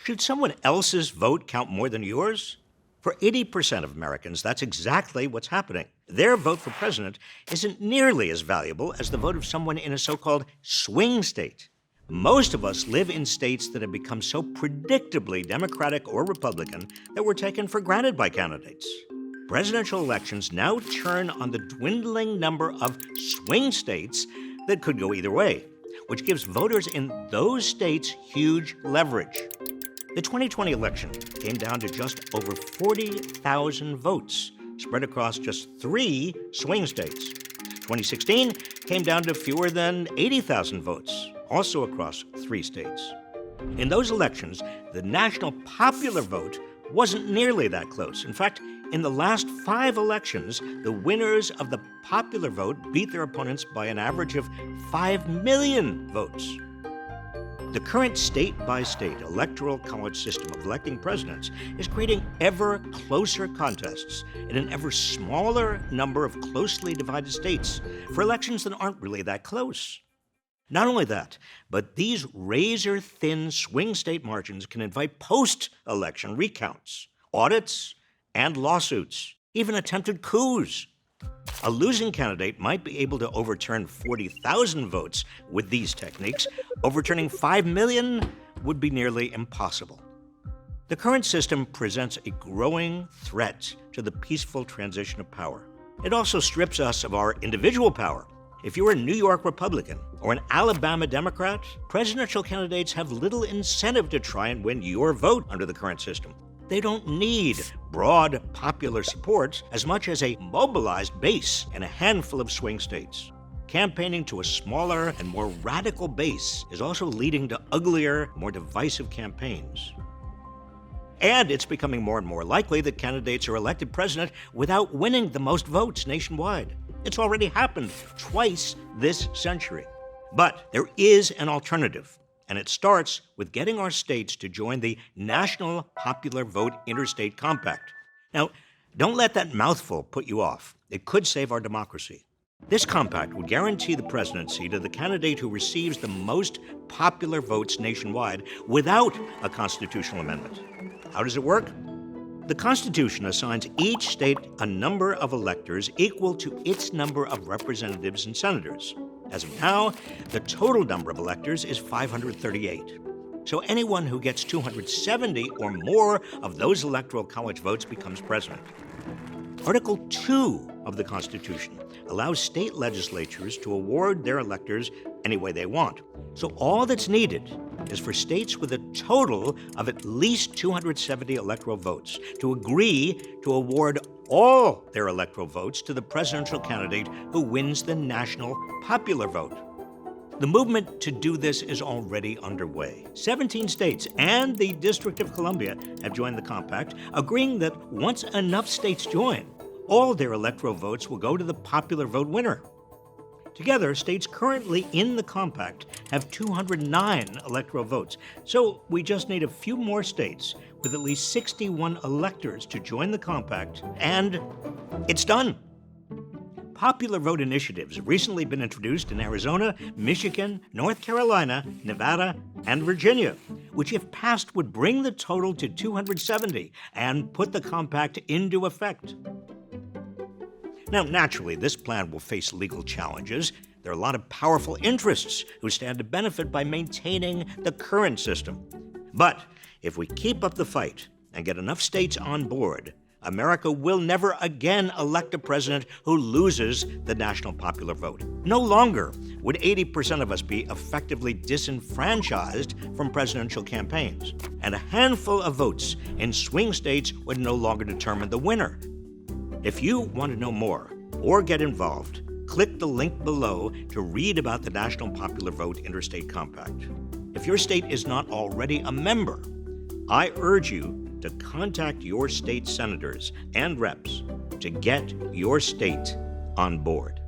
Should someone else's vote count more than yours? For 80% of Americans, that's exactly what's happening. Their vote for president isn't nearly as valuable as the vote of someone in a so-called swing state. Most of us live in states that have become so predictably Democratic or Republican that we're taken for granted by candidates. Presidential elections now turn on the dwindling number of swing states that could go either way, which gives voters in those states huge leverage. The 2020 election came down to just over 40,000 votes, spread across just 3 swing states. 2016 came down to fewer than 80,000 votes, also across 3 states. In those elections, the national popular vote wasn't nearly that close. In fact, in the last 5 elections, the winners of the popular vote beat their opponents by an average of 5 million votes. The current state-by-state electoral college system of electing presidents is creating ever closer contests in an ever smaller number of closely divided states for elections that aren't really that close. Not only that, but these razor-thin swing state margins can invite post-election recounts, audits, and lawsuits, even attempted coups. A losing candidate might be able to overturn 40,000 votes with these techniques. Overturning 5 million would be nearly impossible. The current system presents a growing threat to the peaceful transition of power. It also strips us of our individual power. If you're a New York Republican or an Alabama Democrat, presidential candidates have little incentive to try and win your vote under the current system. They don't need broad popular support as much as a mobilized base in a handful of swing states. Campaigning to a smaller and more radical base is also leading to uglier, more divisive campaigns. And it's becoming more and more likely that candidates are elected president without winning the most votes nationwide. It's already happened twice this century. But there is an alternative. And it starts with getting our states to join the National Popular Vote Interstate Compact. Now, don't let that mouthful put you off. It could save our democracy. This compact would guarantee the presidency to the candidate who receives the most popular votes nationwide without a constitutional amendment. How does it work? The Constitution assigns each state a number of electors equal to its number of representatives and senators. As of now, the total number of electors is 538. So anyone who gets 270 or more of those electoral college votes becomes president. Article 2 of the Constitution allows state legislatures to award their electors any way they want. So all that's needed is for states with a total of at least 270 electoral votes to agree to award all their electoral votes to the presidential candidate who wins the national popular vote. The movement to do this is already underway. 17 states and the District of Columbia have joined the compact, agreeing that once enough states join, all their electoral votes will go to the popular vote winner. Together, states currently in the compact have 209 electoral votes, so we just need a few more states with at least 61 electors to join the compact, and it's done. Popular vote initiatives have recently been introduced in Arizona, Michigan, North Carolina, Nevada, and Virginia, which if passed would bring the total to 270 and put the compact into effect. Now, naturally, this plan will face legal challenges. There are a lot of powerful interests who stand to benefit by maintaining the current system. But if we keep up the fight and get enough states on board, America will never again elect a president who loses the national popular vote. No longer would 80% of us be effectively disenfranchised from presidential campaigns. And a handful of votes in swing states would no longer determine the winner. If you want to know more or get involved, click the link below to read about the National Popular Vote Interstate Compact. If your state is not already a member, I urge you to contact your state senators and reps to get your state on board.